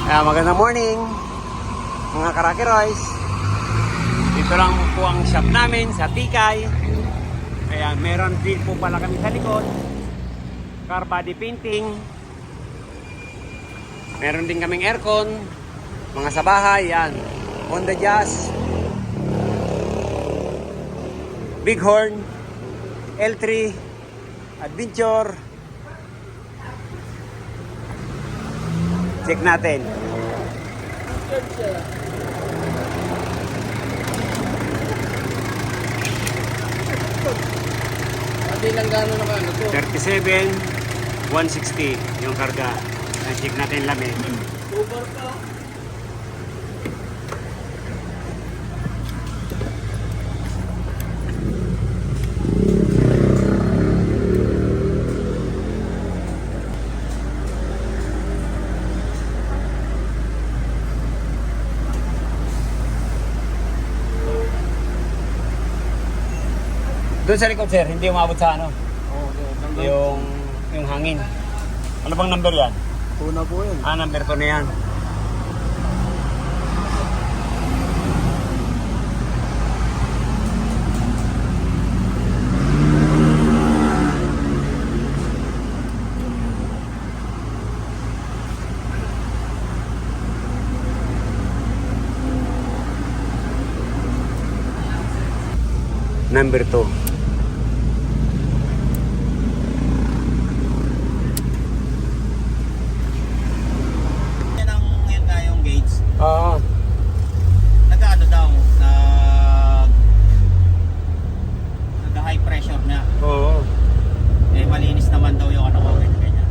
Magandang morning mga Karaki Royce. Dito lang po ang shop namin sa Tikay. Ayan, meron din po pala kami sa likod, car body painting. Meron din kaming aircon, mga sa bahay. Yan, Honda Jazz, Bighorn, L3, Adventure. Check natin. Pati lang gano'n naman ito. 37, 160 yung karga. Check natin lamig. Uber pa. Doon sa likod, sir, hindi umabot sa ano, Oo, yung hangin. Ano bang number yan? Una po yun. Number 2 na yan. Number 2. Yan nga yung gauge. Oo. Nag-ano daw, nag-high pressure na. Oo. Eh, malinis naman daw yung ano ko. Ganyan.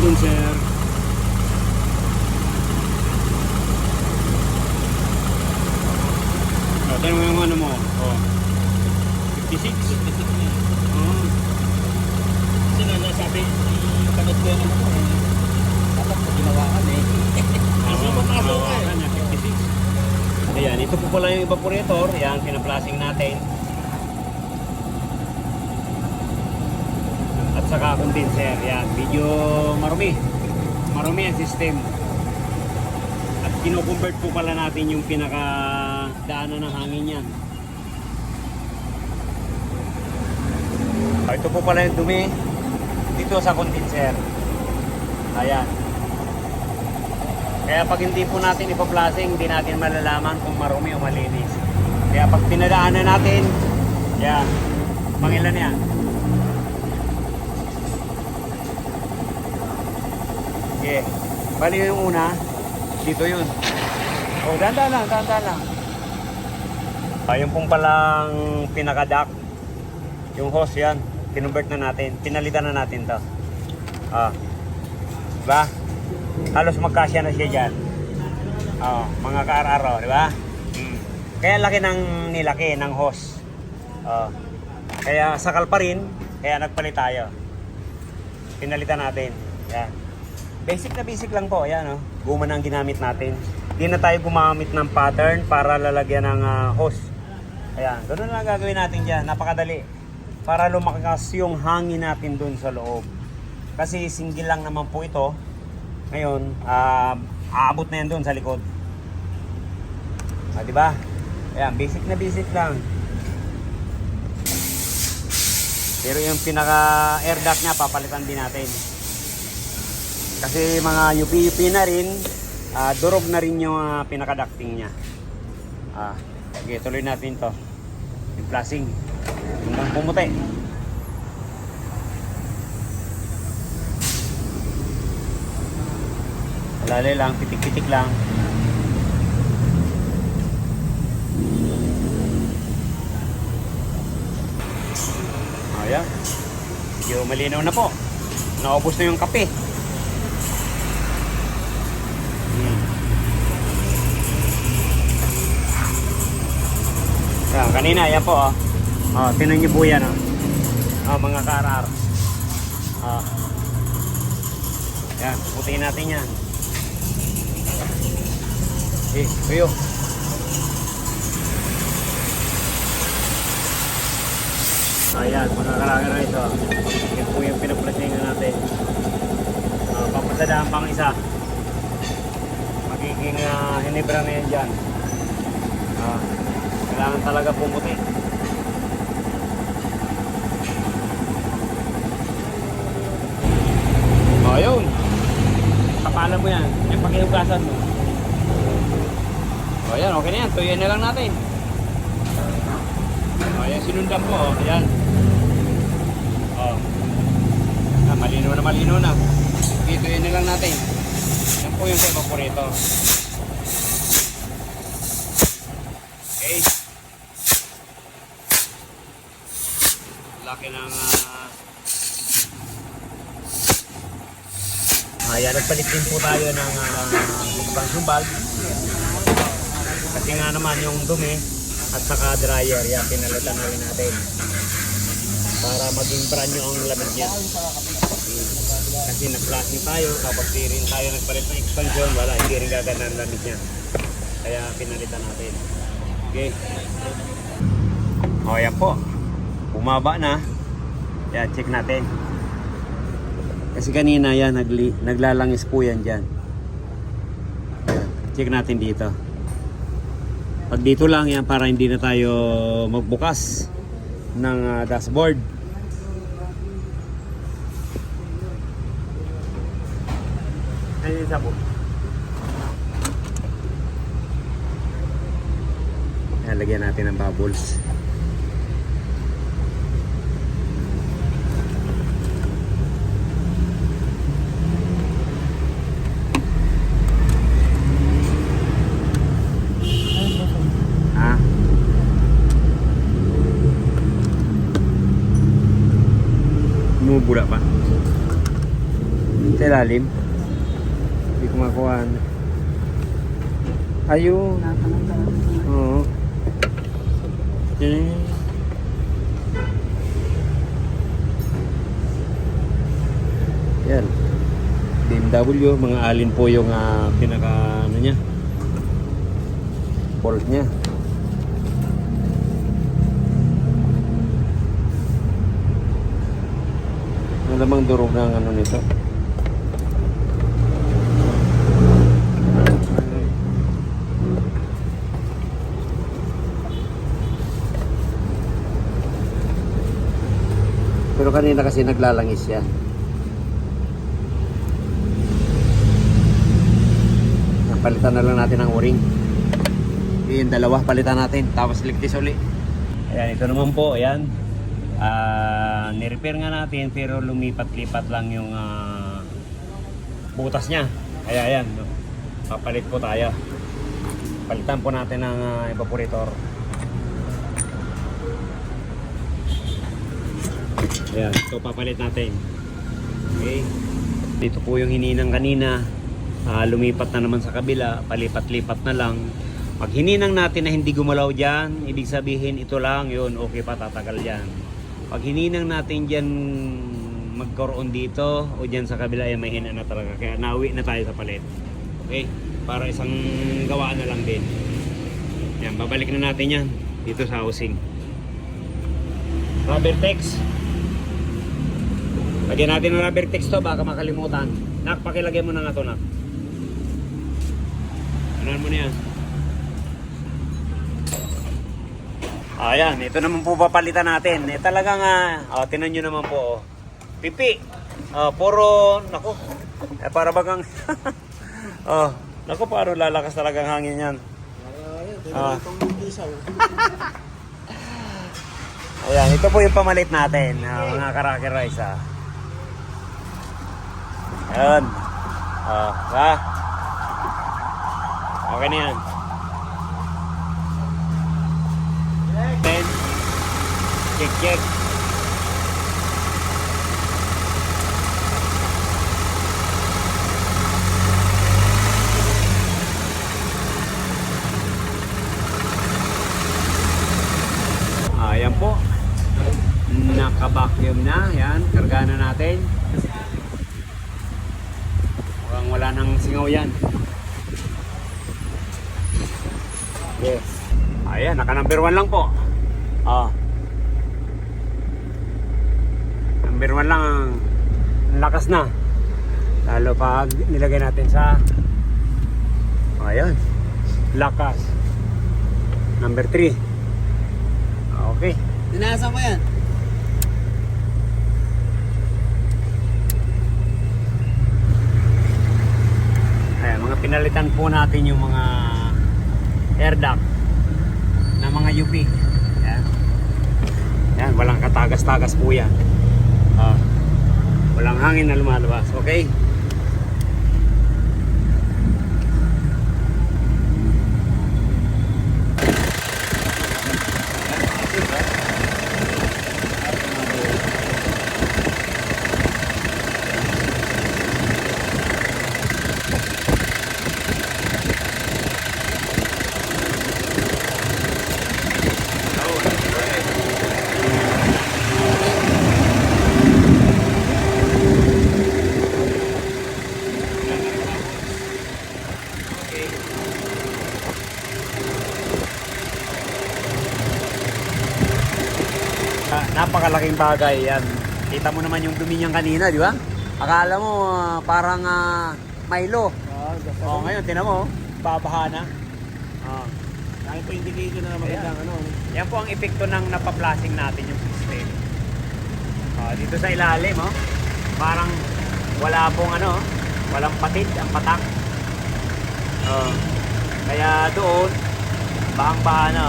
Dun, sir. Tanong mo yung ano mo. 56. 56 na yun. Oo. Kasi nga nasabi, yung kanot ko yun naman ko. Dapat ko ginawakan eh. Kasi mapasok ka eh. 56. Ayan, ito po pala yung evaporator. Ayan, pinaplasing natin. At saka condenser. Ayan, medyo marumi. Marumi ang system. At kino-convert po pala natin yung pinakadaanan ng hangin yan. Ito po pala yung dumi dito sa condenser. Ayan. Kaya pag hindi po natin ipaplasing, hindi natin malalaman kung marumi o malinis. Kaya pag pinadaanan natin, yan, pangilan yan. Okay. Bali yung una, dito yun. Oh, dahan-dahan lang, dahan-dahan lang. Yung pong palang pinaka-duct, yung hose yan, kinonvert na natin, pinalitan na natin to. Diba? Halos magkasya na siya dyan. Mga ka-araro, diba? Kaya laki ng nilaki ng hose. Kaya sakal pa rin, kaya nagpalit tayo. Pinalitan natin. Yan. Basic na basic lang po. Ayan, guma na ang ginamit natin. Hindi na tayo gumamit ng pattern para lalagyan ng hose. Ayan, doon na lang gagawin natin dyan. Napakadali. Para lumakas yung hangin natin doon sa loob. Kasi single lang naman po ito. Ngayon, aabot na yan doon sa likod. Diba? Ayan, basic na basic lang. Pero yung pinaka air duct nya, papalitan din natin. Kasi mga UP na rin, durog na rin yung pinaka-ducting nya. Okay, tuloy natin to. Yung flashing. Hanggang pumuti. Lalay lang, pitik-pitik lang. Ayan. Medyo malinaw na po. Naubos na yung kape. Kanina, yan po, oh. Oh, tinan niyo po yan, oh. Mga ka-RR. Yan, putiin natin yan. Kuyo. Ayan, mga ka-RR ito. Yan po yung pinaplatingan natin. Papasadaan pang isa. Magiging hinibra na yan dyan. Kailangan talaga pumuti. Ayun. Kapalan mo yan. Yung pakihugasan mo. Ayan, okay na yan. Tuyin na lang natin. Ayan, sinundan ko. Ayan. Malino na. Tuyin na lang natin. Yan po yung evaporator. Okay. Laki ng ayan, nagpalit din po tayo ng expansion valve. Kasi nga naman yung dumi at saka dryer, yan, pinalitan na rin natin. Para maging brand new ang lamig niya. Kasi nag-flashing tayo, tapos di rin tayo nagpalit ng expansion, wala, hindi rin gaganda ang lamig niya. Kaya pinalitan natin. Okay. O, yan po. Bumaba na. Yan, check natin. Kasi kanina yan, naglalangis po yan dyan. Ayan, check natin dito. Pag dito lang yan, para hindi na tayo magbukas ng dashboard. Ayan yung sabo. Ayan, lagyan natin ng bubbles. Bumubura pa sa ilalim. Hindi ko makuha. Ayun. Oo. Yan. BMW, mga alin po yung pinaka ano niya, bolt niya. Malamang durog na ang ano nito. Pero kanina kasi naglalangis siya. Palitan na lang natin ang o-ring. Yung dalawa palitan natin, tapos ligtis uli. Ayan, ito naman po, ayan. Ni-repair nga natin pero lumipat-lipat lang yung butas niya. Kaya ayan, no? Papalit po tayo. Palitan po natin ng evaporator. Ayan, ito papalit natin. Okay. Dito po yung hininang kanina. Lumipat na naman sa kabila, palipat-lipat na lang. Pag hininang natin na hindi gumalaw dyan, ibig sabihin ito lang, yun, okay pa, tatagal yan. Pag hininang natin dyan magkaroon dito o dyan sa kabila, ay may hina na talaga. Kaya nauwi na tayo sa palit. Okay? Para isang gawaan na lang din. Yan, babalik na natin yan dito sa housing. Rubber text. Lagyan natin ng rubber text to, baka makalimutan. Nak, pakilagay mo na nga to, nak. Anan mo na yan. Ayan, ito naman po papalitan natin. Talagang, tinan nyo naman po. Pipi. Puro, naku. Para bagang, naku, paano lalakas talagang hangin yan. Ayan, ito po yung pamalit natin. Mga Karaker Rice, Ayan. Okay na yan. Then, check. Ayan po. Naka-vacuum na. Yan, karga na natin. Mukhang wala nang singaw yan. Yes. Ayan, naka number 1 lang po. Oh. Number 1 lang ang lakas na. Lalo pag nilagay natin sa ayan, lakas. Number 3. Okay. Dinasan ko yan. Ayan, mga pinalitan po natin yung mga air duct na mga UP. Ayan. Ayan, walang katagas-tagas po yan. Walang hangin na lumalabas. Okay? Napakalaking bagay yan. Kita mo naman yung dumi niyan kanina, di ba? Akala mo parang Milo. Oh, ngayon tinan mo, babaha na. Oh. Kaya po indicator na magandang ano. Yan po ang epekto ng napaplasing natin yung system. Dito sa ilalim, parang wala pong walang patid ang patak. Kaya doon, bahang-baha na.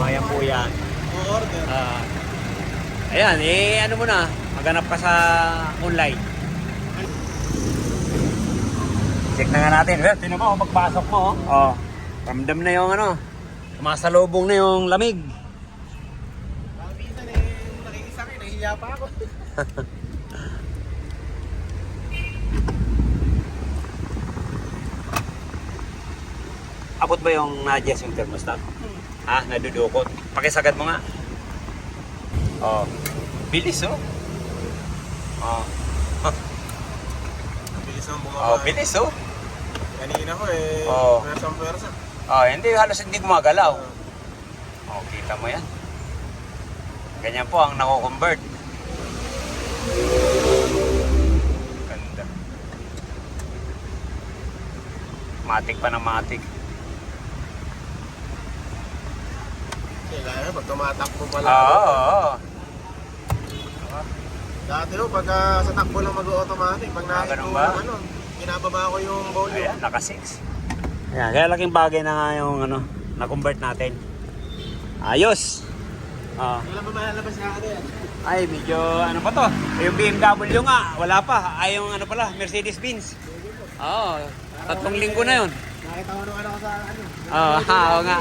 Ayan po yan. Order. Ayan, ano mo na, maghanap ka sa online. Check na nga natin. Well, tinan mo, pagpasok mo, ramdam na yung sumasalubong na yung lamig. Minsan nakikisakay, nahihiya pa ako. Abot ba yung na-adjust yung thermostat? Nadudukot. Pakisagad mo nga. Bilis Bilis ang bumaba. Bilis Kanina ko pwersa. Hindi, halos hindi gumagalaw. Kita mo yan. Ganyan po ang nako-convert. Ganda. Matik pa ng matik. Kailangan pag tumatakbo pala. Oo. Dati pagka sa takbo lang mag-automatic, pag nakita ganun ko ba? kinababa ko yung volume. Ayan, naka 6. Ayan, kaya laking bagay na nga yung na-convert natin. Ayos. Wala ba malalabas na ako yan? Ay, medyo pa to. Yung BMW nga, wala pa. Ay, yung pala, Mercedes-Benz. Oo, 3 linggo na yun. Nakita ko nung ko sa Oo nga.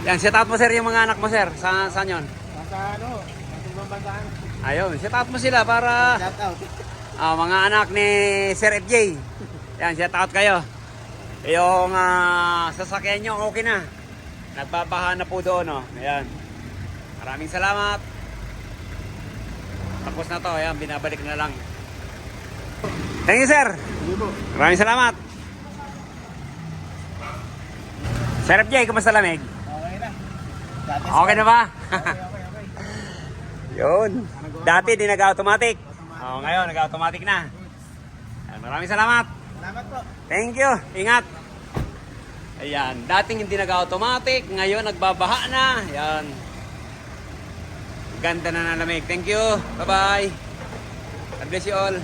Yan, set out mo sir yung mga anak mo sir. Saan yun? Sa ibang bantaan. Ayun, set out mo sila para Shout out. mga anak ni Sir FJ. Yan, set out kayo. Yung sasakyan nyo, okay na. Nagbabaha na po doon. Ayan. Maraming salamat. Tapos na to. Ayan, binabalik na lang. Thank you, sir. Hindi po. Maraming salamat. Sir FJ, kumusta lamig? Okay na. Okay na ba? Okay. Yun. Dati di nag-automatic. Ngayon nag-automatic na. Maraming salamat. Salamat po. Thank you. Ingat. Ayan. Dating hindi nag-automatic. Ngayon nagbabaha na. Ayan. Ganda na ng lamig. Thank you. Bye-bye. God bless you all.